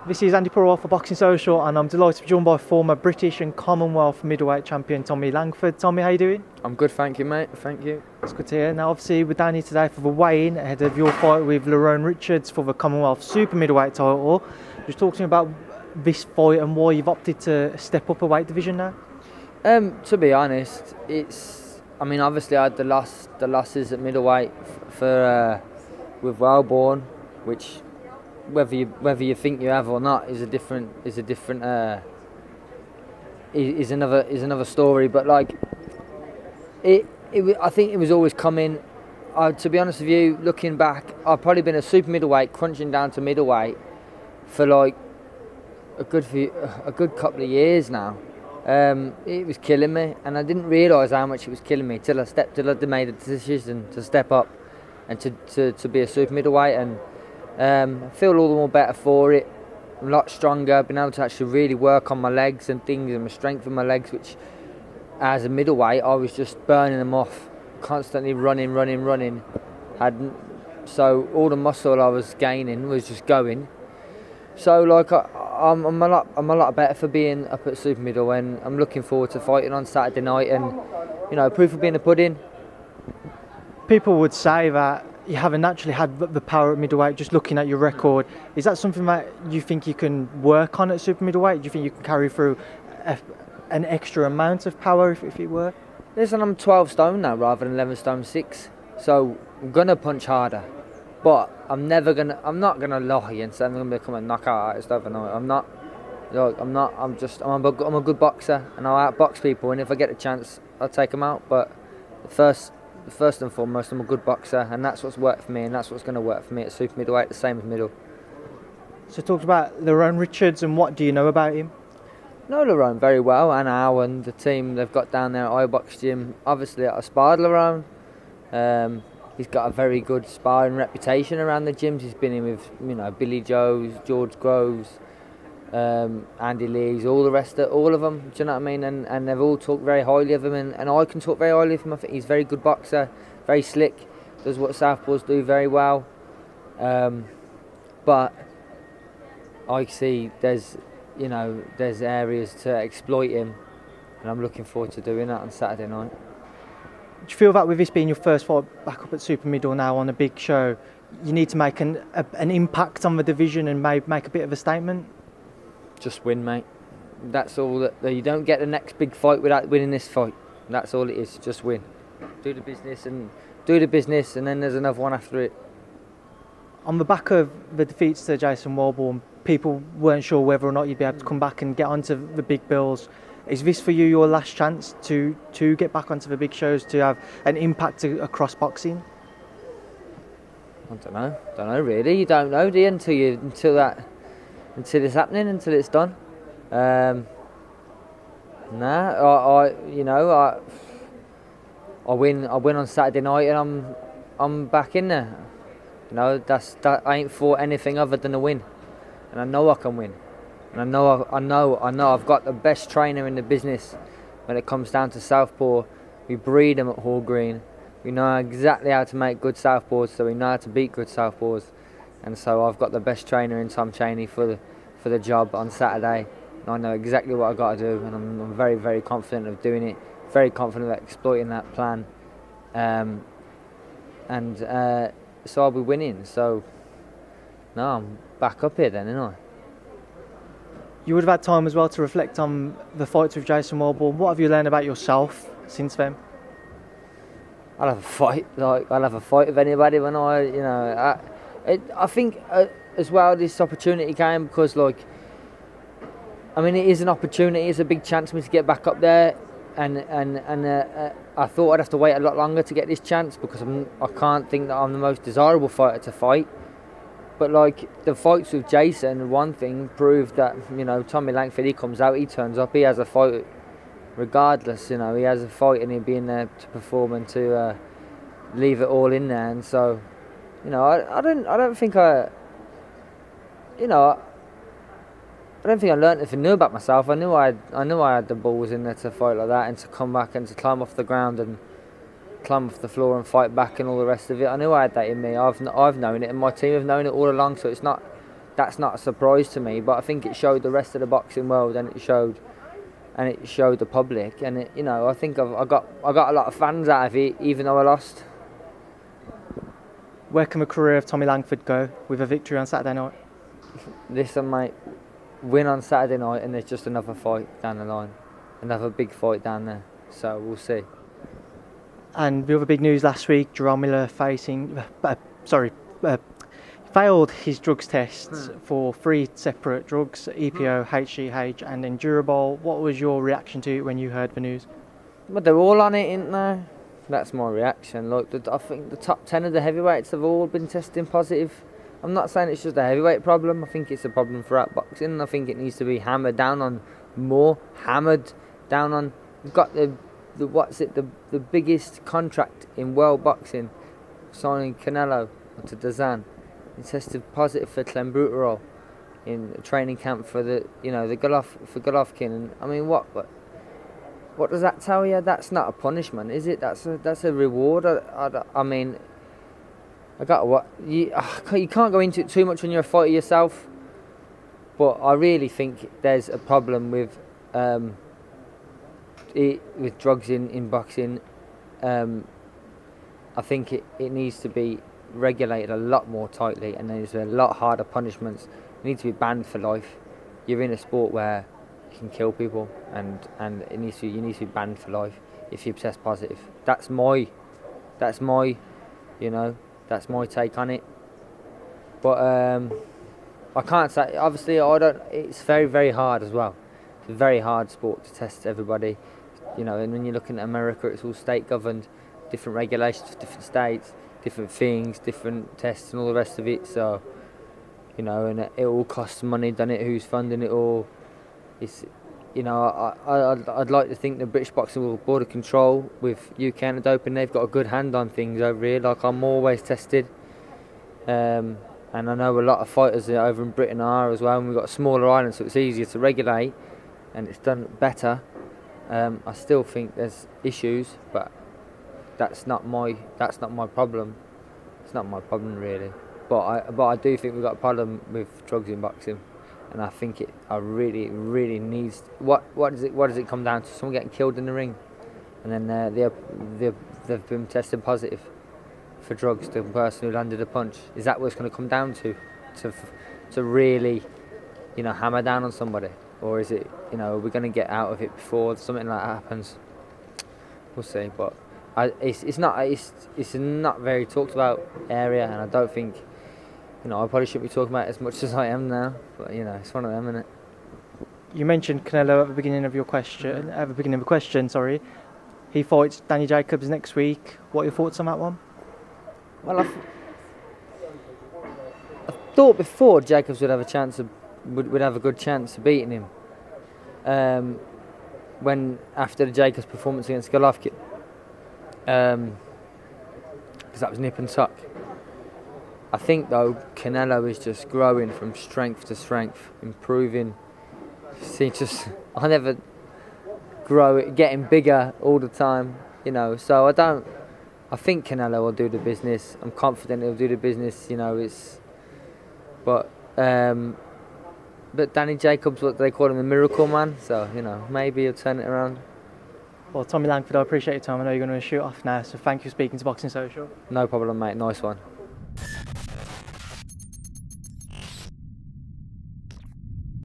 This is Andy Purewal for Boxing Social, and I'm delighted to be joined by former British and Commonwealth middleweight champion Tommy Langford. Tommy, how you doing? I'm good, thank you, mate. Thank you. It's good to hear. Now, obviously, we're down here today for the weigh-in ahead of your fight with Lerrone Richards for the Commonwealth Super Middleweight title. Just talk to me about this fight and why you've opted to step up a weight division now. To be honest, obviously I had the losses at middleweight for with Wellborn, which whether you think you have or not is another story. But like I think it was always coming. To be honest with you, looking back, I've probably been a super middleweight, crunching down to middleweight for like a good couple of years now. It was killing me, and I didn't realise how much it was killing me till I made a decision to step up and to be a super middleweight, and I feel all the more better for it. I'm a lot stronger. I've been able to actually really work on my legs and things, and my strength in my legs, which as a middleweight I was just burning them off, constantly running. So all the muscle I was gaining was just going. So like I'm a lot better for being up at super middle, and I'm looking forward to fighting on Saturday night. And proof of being a pudding. People would say that you haven't naturally had the power at middleweight. Just looking at your record, is that something that you think you can work on at super middleweight? Do you think you can carry through an extra amount of power if it were? Listen, I'm 12 stone now rather than 11 stone 6, so I'm gonna punch harder. But I'm not gonna lie and say I'm gonna become a knockout artist overnight. I'm not. I'm a good boxer, and I'll outbox people. And if I get a chance, I'll take them out. But first and foremost, I'm a good boxer, and that's what's worked for me, and that's what's going to work for me at super middleweight. The same as middle. So talk about Lerrone Richards, and what do you know about him? Know Lerrone very well, and Al and the team they've got down there at iBox Gym. Obviously, I sparred Lerrone. He's got a very good sparring reputation around the gyms. He's been in with Billy Joe's, George Groves, Andi Lee's, all of them. Do you know what I mean? And they've all talked very highly of him, and I can talk very highly of him. I think he's a very good boxer, very slick, does what southpaws do very well. But I see there's areas to exploit him, and I'm looking forward to doing that on Saturday night. Do you feel that with this being your first fight back up at super middle now on a big show, you need to make an impact on the division and make a bit of a statement? Just win, mate. That's all. That you don't get the next big fight without winning this fight. That's all it is. Just win. Do the business, and then there's another one after it. On the back of the defeats to Jason Wellborn, people weren't sure whether or not you'd be able to come back and get onto the big bills. Is this for you your last chance to get back onto the big shows, to have an impact across boxing? I don't know really. You don't know, do you, until it's happening, until it's done. I win on Saturday night, and I'm back in there. That I ain't fought anything other than a win, and I know I can win. And I know I've got the best trainer in the business when it comes down to southpaw. We breed them at Hall Green. We know exactly how to make good southpaws, so we know how to beat good southpaws. And so I've got the best trainer in Tom Chaney for the job on Saturday. And I know exactly what I've got to do, and I'm very, very confident of doing it. Very confident of exploiting that plan. So I'll be winning. So no, I'm back up here then, ain't I? You would have had time as well to reflect on the fights with Jason Wellborn. What have you learned about yourself since then? I'll have a fight. I'll have a fight with anybody when I think as well this opportunity came because it is an opportunity. It's a big chance for me to get back up there, and I thought I'd have to wait a lot longer to get this chance because I can't think that I'm the most desirable fighter to fight. But the fights with Jason, one thing proved that Tommy Langford, he comes out, he turns up, he has a fight regardless. He has a fight, and he'll be in there to perform and to leave it all in there. And so, I don't think I learned anything new about myself. I knew I had the balls in there to fight like that, and to come back and to climb off the ground and climb off the floor and fight back and all the rest of it. I knew I had that in me. I've known it, and my team have known it all along. So it's not that's not a surprise to me. But I think it showed the rest of the boxing world, and it showed the public, and I think I got a lot of fans out of it, even though I lost. Where can the career of Tommy Langford go with a victory on Saturday night? Listen, mate, win on Saturday night, and there's just another fight down the line, another big fight down there. So we'll see. And the other big news last week, Jerome Miller failed his drugs tests for 3 separate drugs, EPO, HGH and Endurable. What was your reaction to it when you heard the news? But they're all on it, ain't they? That's my reaction. Look, I think the top 10 of the heavyweights have all been testing positive. I'm not saying it's just a heavyweight problem. I think it's a problem throughout boxing. I think it needs to be hammered down on more. We've got the biggest contract in world boxing, signing Canelo to Dazan. He tested positive for Purewal in a training camp for the Golovkin. And I mean, what does that tell you? That's not a punishment, is it? That's a reward. I mean, you can't go into it too much when you're a fighter yourself. But I really think there's a problem with drugs in boxing. I think it needs to be regulated a lot more tightly, and there's a lot harder punishments. It needs to be banned for life. You're in a sport where you can kill people, and you need to be banned for life if you test positive. That's my take on it. But I can't say. Obviously, I don't. It's very, very hard as well. It's a very hard sport to test everybody. And when you're looking at America, it's all state governed, different regulations for different states, different things, different tests, and all the rest of it. So, and it all costs money, doesn't it? Who's funding it all? It's, I'd like to think the British Boxing Board of Control with UK and doping, they've got a good hand on things over here. Like, I'm always tested, and I know a lot of fighters over in Britain are as well. And we've got a smaller island, so it's easier to regulate, and it's done better. I still think there's issues, but that's not my problem. It's not my problem really. But I do think we've got a problem with drugs in boxing, and I think it really needs. What does it come down to? Someone getting killed in the ring, and then they've been tested positive for drugs. The person who landed a punch. Is that what it's going to come down to really, hammer down on somebody? Or is it, are we going to get out of it before something like that happens? We'll see. But it's not very talked about area, and I don't think, I probably shouldn't be talking about it as much as I am now. But it's one of them, isn't it? You mentioned Canelo at the beginning of your question. At the beginning of the question, sorry. He fights Danny Jacobs next week. What are your thoughts on that one? Well, I thought before Jacobs would have a chance would have a good chance of beating him. When after the Jacobs performance against Golovkin, because that was nip and tuck. I think though Canelo is just growing from strength to strength, improving. I never grow, getting bigger all the time, So I think Canelo will do the business. I'm confident he'll do the business. But Danny Jacobs, what they call him, the miracle man. So maybe he'll turn it around. Well, Tommy Langford, I appreciate your time. I know you're going to shoot off now, so thank you for speaking to Boxing Social. No problem, mate. Nice one.